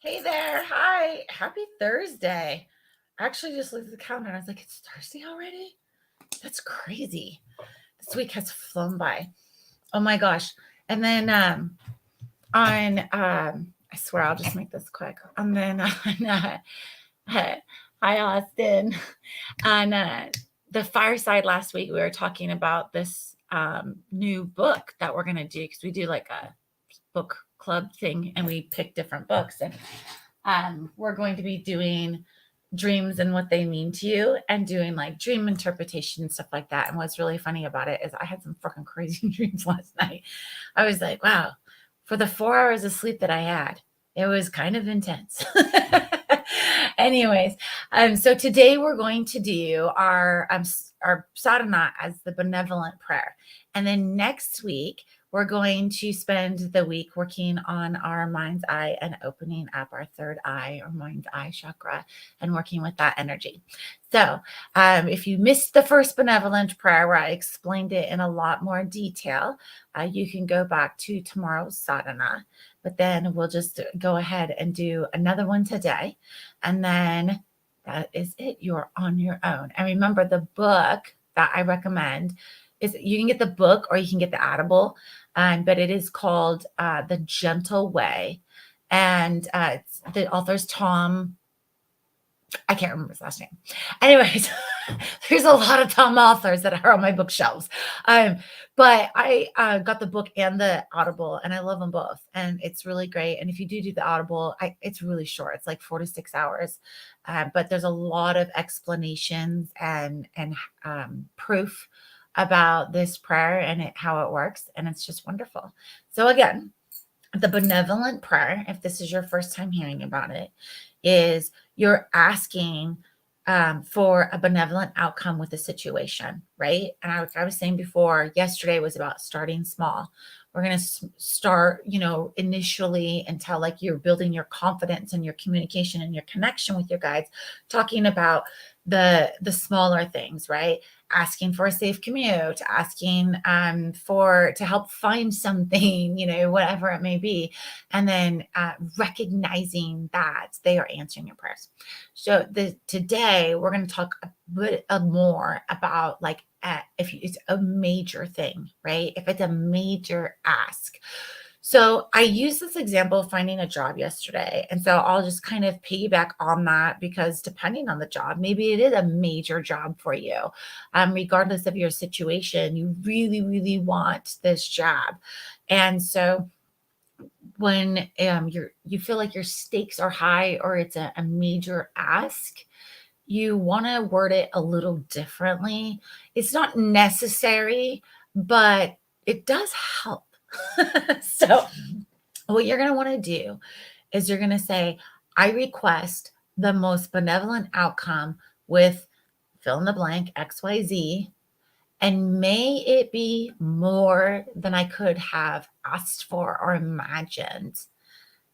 Hey there. Hi. Happy Thursday. I actually just looked at the calendar and I was like, it's Thursday already? That's crazy. This week has flown by. Oh my gosh. And then on I swear I'll just make this quick. And then on hi Austin. On the fireside last week, we were talking about this new book that we're gonna do because we do like a book club thing and we pick different books, and we're going to be doing dreams and what they mean to you and doing like dream interpretation and stuff like that. And what's really funny about it is I had some fucking crazy dreams last night. I was like, wow, for the 4 hours of sleep that I had, it was kind of intense. Anyways, so today we're going to do our sadhana as the benevolent prayer. And then next week, we're going to spend the week working on our mind's eye and opening up our third eye or mind's eye chakra and working with that energy. So if you missed the first benevolent prayer where I explained it in a lot more detail, you can go back to tomorrow's sadhana. But then we'll just go ahead and do another one today. And then that is it. You're on your own. And remember, the book that I recommend is you can get the book or you can get the Audible, but it is called The Gentle Way. And the author's Tom. I can't remember his last name. Anyways, there's a lot of Tom authors that are on my bookshelves. But I got the book and the Audible, and I love them both. And it's really great. And if you do the Audible, it's really short. It's like 4 to 6 hours. But there's a lot of explanations and proof about this prayer and how it works. And it's just wonderful. So again, the benevolent prayer, if this is your first time hearing about it, is you're asking for a benevolent outcome with the situation, right? And I was saying before, yesterday was about starting small. We're going to start, initially until like you're building your confidence and your communication and your connection with your guides, talking about the smaller things, right? Asking for a safe commute, asking to help find something, whatever it may be, and then recognizing that they are answering your prayers. So today we're going to talk a bit more about like if it's a major thing, right? If it's a major ask. So I used this example of finding a job yesterday. And so I'll just kind of piggyback on that because depending on the job, maybe it is a major job for you. Regardless of your situation, you really, really want this job. And so when you feel like your stakes are high or it's a major ask, you want to word it a little differently. It's not necessary, but it does help. So what you're going to want to do is you're going to say, I request the most benevolent outcome with fill in the blank, XYZ, and may it be more than I could have asked for or imagined.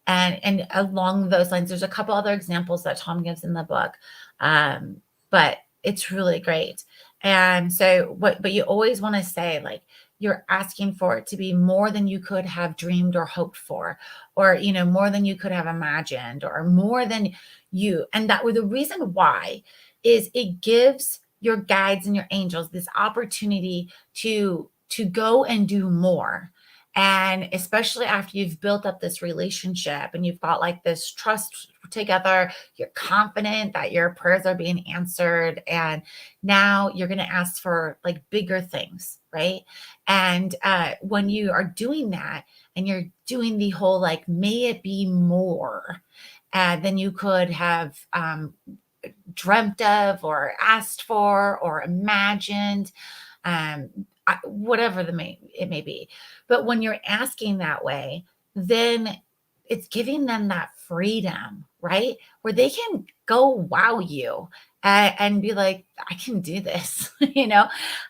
And along those lines, there's a couple other examples that Tom gives in the book, but it's really great. And so, but you always want to say like you're asking for it to be more than you could have dreamed or hoped for, or more than you could have imagined, or more than you. And that the reason why is it gives your guides and your angels this opportunity to go and do more. And especially after you've built up this relationship and you've got like this trust together, you're confident that your prayers are being answered. And now you're going to ask for like bigger things, right? And when you are doing that and you're doing the whole like, may it be more than you could have dreamt of or asked for or imagined, whatever it may be. But when you're asking that way, then it's giving them that freedom, right? Where they can go wow you and be like, I can do this,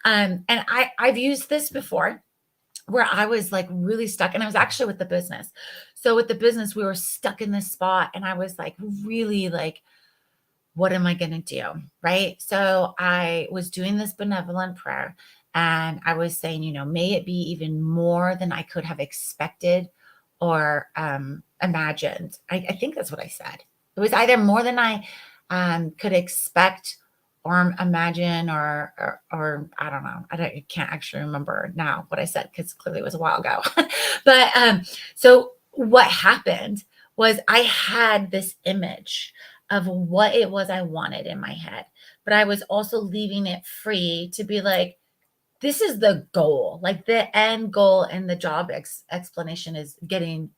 And I've used this before where I was like really stuck, and I was actually with the business. So with the business, we were stuck in this spot, and I was like really like, what am I going to do? Right. So I was doing this benevolent prayer and I was saying, may it be even more than I could have expected or imagined. I think that's what I said. It was either more than I could expect or imagine, or I don't know. I can't actually remember now what I said because clearly it was a while ago. But so what happened was I had this image of what it was I wanted in my head, but I was also leaving it free to be like, this is the goal. Like the end goal and the job explanation is getting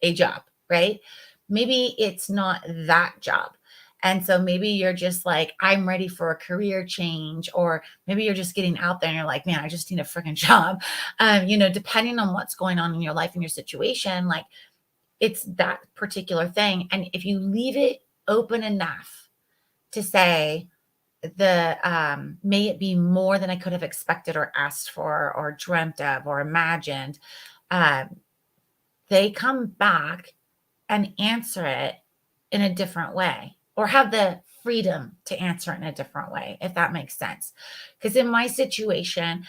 a job, right? Maybe it's not that job. And so maybe you're just like, I'm ready for a career change, or maybe you're just getting out there and you're like, man, I just need a freaking job. Depending on what's going on in your life and your situation, like it's that particular thing. And if you leave it open enough to say, may it be more than I could have expected or asked for or dreamt of or imagined, they come back and answer it in a different way, or have the freedom to answer it in a different way, if that makes sense. Because in my situation,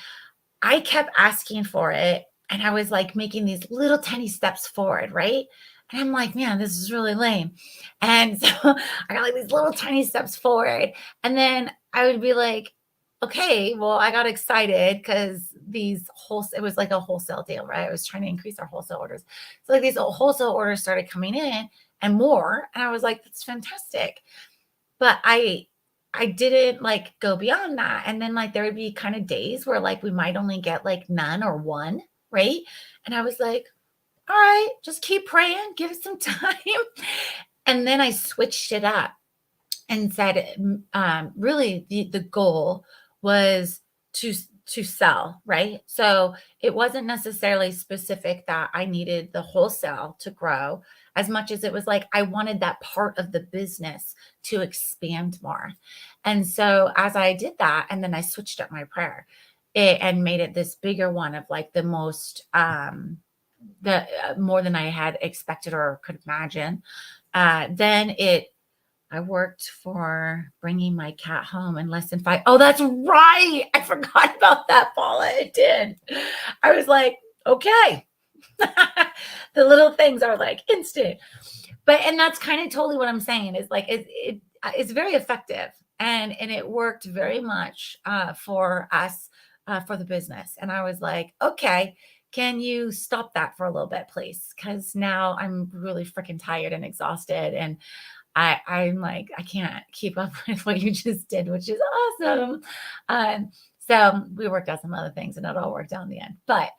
I kept asking for it and I was like making these little tiny steps forward, right? And I'm like, man, this is really lame. And so I got like these little tiny steps forward. And then I would be like, okay, well, I got excited because it was like a wholesale deal, right? I was trying to increase our wholesale orders. So like these wholesale orders started coming in and more. And I was like, that's fantastic. But I didn't like go beyond that. And then like there would be kind of days where like we might only get like none or one, right? And I was like, all right, just keep praying, give it some time. And then I switched it up and said, really the goal was to sell, right? So it wasn't necessarily specific that I needed the wholesale to grow as much as it was like I wanted that part of the business to expand more. And so as I did that, and then I switched up my prayer and made it this bigger one of like the most more than I had expected or could imagine. Then I worked for bringing my cat home in less than 5. Oh, that's right. I forgot about that, Paula. It did. I was like, okay. The little things are like instant. And that's kind of totally what I'm saying is like, it's very effective. And it worked very much for us, for the business. And I was like, okay, can you stop that for a little bit, please? Because now I'm really freaking tired and exhausted. And I'm like, I can't keep up with what you just did, which is awesome. So we worked out some other things and it all worked out in the end. But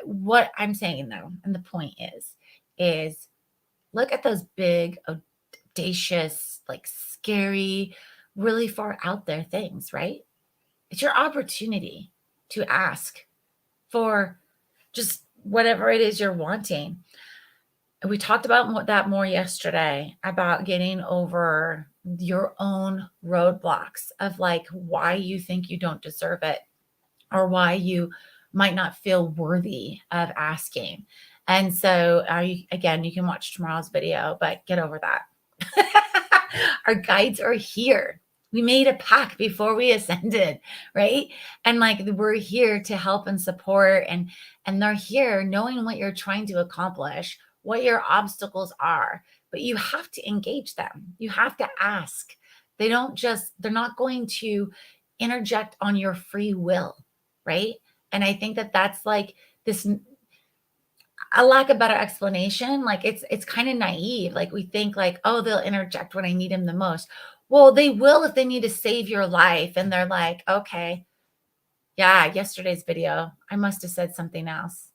what I'm saying though, and the point is look at those big, audacious, like scary, really far out there things, right? It's your opportunity to ask for just whatever it is you're wanting. We talked about that more yesterday, about getting over your own roadblocks of like why you think you don't deserve it or why you might not feel worthy of asking. And so again, you can watch tomorrow's video, but get over that. Our guides are here. We made a pact before we ascended, right? And like we're here to help and support, and they're here knowing what you're trying to accomplish, what your obstacles are, but you have to engage them. You have to ask. They're not going to interject on your free will, right? And I think that that's like this, a lack of better explanation. Like it's kind of naive. Like we think like, oh, they'll interject when I need them the most. Well, they will if they need to save your life. And they're like, okay, yeah, yesterday's video, I must have said something else.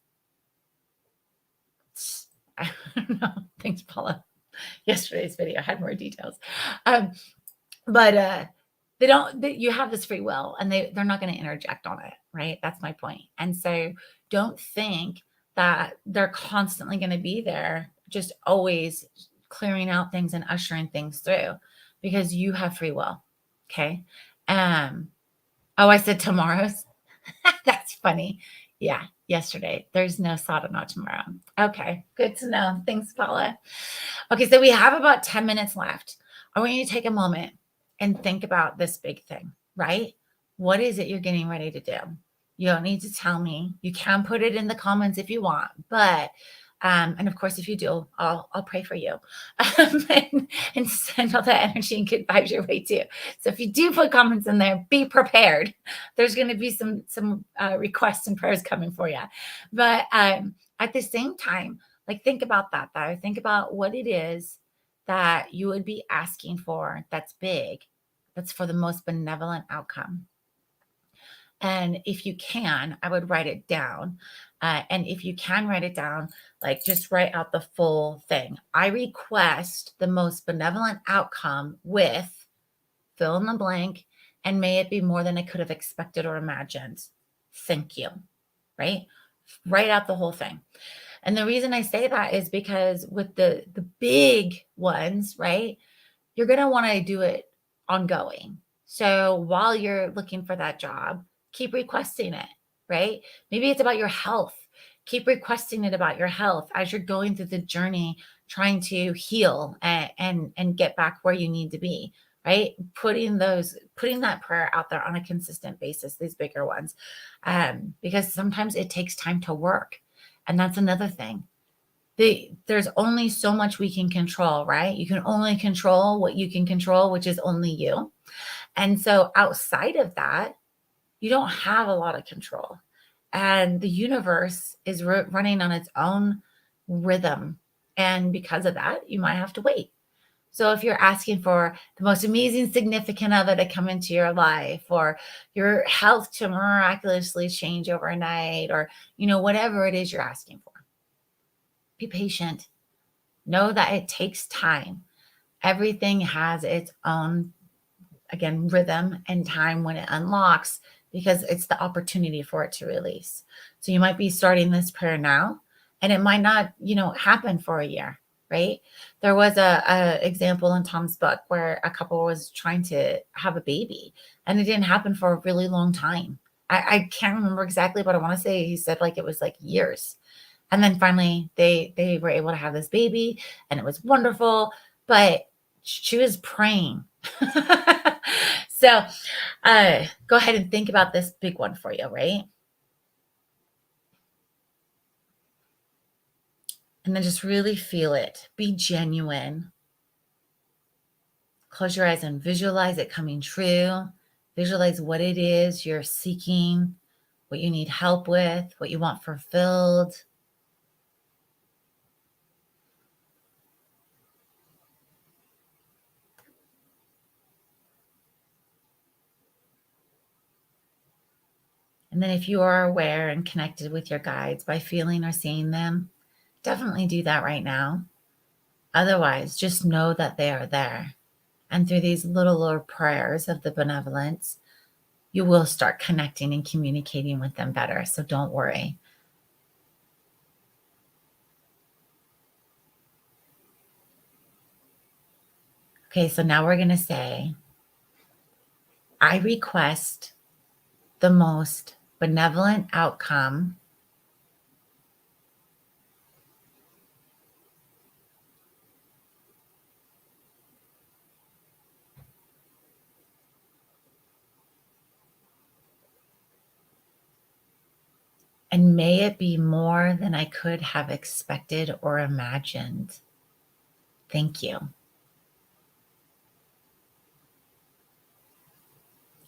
I don't know. Thanks, Paula. Yesterday's video had more details. But you have this free will and they're not going to interject on it, right? That's my point. And so don't think that they're constantly going to be there, just always clearing out things and ushering things through, because you have free will. Okay. I said tomorrow's. That's funny. Yeah. Yesterday. There's no Sadhana tomorrow. Okay. Good to know. Thanks, Paula. Okay. So we have about 10 minutes left. I want you to take a moment and think about this big thing, right? What is it you're getting ready to do? You don't need to tell me. You can put it in the comments if you want, but And of course, if you do, I'll pray for you and send all that energy and good vibes your way too. So if you do put comments in there, be prepared. There's going to be some requests and prayers coming for you. But at the same time, like think about that though. Think about what it is that you would be asking for that's big, that's for the most benevolent outcome. And if you can, I would write it down. And if you can write it down, like just write out the full thing. I request the most benevolent outcome with fill in the blank, and may it be more than I could have expected or imagined. Thank you. Right? Write out the whole thing. And the reason I say that is because with the big ones, right, you're going to want to do it ongoing. So while you're looking for that job, keep requesting it, right? Maybe it's about your health. Keep requesting it about your health as you're going through the journey, trying to heal and get back where you need to be, right? Putting that prayer out there on a consistent basis, these bigger ones, because sometimes it takes time to work. And that's another thing. There's only so much we can control, right? You can only control what you can control, which is only you. And so outside of that, you don't have a lot of control. And the universe is running on its own rhythm. And because of that, you might have to wait. So if you're asking for the most amazing significant other to come into your life, or your health to miraculously change overnight, or, whatever it is you're asking for, be patient. Know that it takes time. Everything has its own, again, rhythm and time when it unlocks, because it's the opportunity for it to release. So you might be starting this prayer now, and it might not, happen for a year, right? There was a example in Tom's book where a couple was trying to have a baby, and it didn't happen for a really long time. I can't remember exactly, but I want to say he said like it was like years. And then finally they were able to have this baby, and it was wonderful, but she was praying. So go ahead and think about this big one for you, right? And then just really feel it. Be genuine. Close your eyes and visualize it coming true. Visualize what it is you're seeking, what you need help with, what you want fulfilled. And then if you are aware and connected with your guides by feeling or seeing them, definitely do that right now. Otherwise, just know that they are there. And through these little prayers of the benevolence, you will start connecting and communicating with them better. So don't worry. Okay, so now we're going to say, I request the most benevolent outcome and may it be more than I could have expected or imagined. Thank you.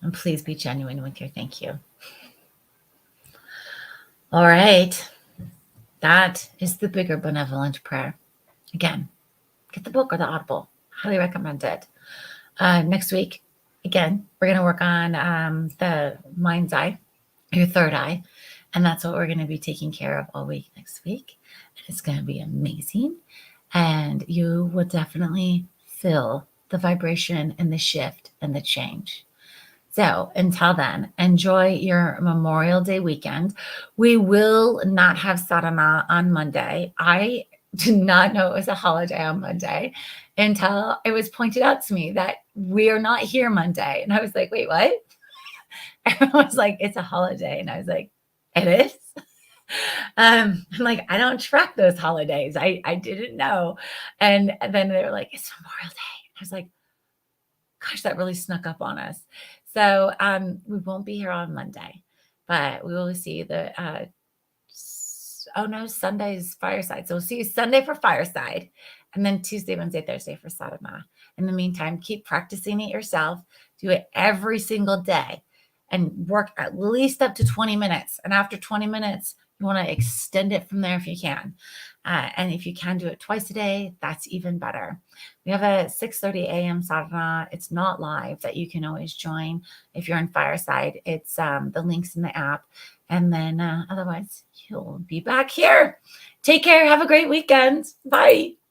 And please be genuine with your thank you. All right. That is the bigger benevolent prayer. Again, get the book or the Audible. Highly recommend it. Next week, again, we're going to work on the mind's eye, your third eye. And that's what we're going to be taking care of all week next week. And it's going to be amazing. And you will definitely feel the vibration and the shift and the change. So until then, enjoy your Memorial Day weekend. We will not have sadhana on Monday. I did not know it was a holiday on Monday until it was pointed out to me that we're not here Monday. And I was like, wait, what? Everyone was like, it's a holiday. And I was like, it is? I'm like, I don't track those holidays. I didn't know. And then they were like, it's Memorial Day. I was like, gosh, that really snuck up on us. So we won't be here on Monday, but we will see the Oh no, Sunday's fireside. So we'll see you Sunday for fireside, and then Tuesday, Wednesday, Thursday for sadhana. In the meantime, keep practicing it yourself. Do it every single day and work at least up to 20 minutes. And after 20 minutes, you want to extend it from there if you can. And if you can do it twice a day, that's even better. We have a 6:30 a.m. sadhana. It's not live, that you can always join if you're in Fireside. It's the links in the app. And then otherwise, you'll be back here. Take care. Have a great weekend. Bye.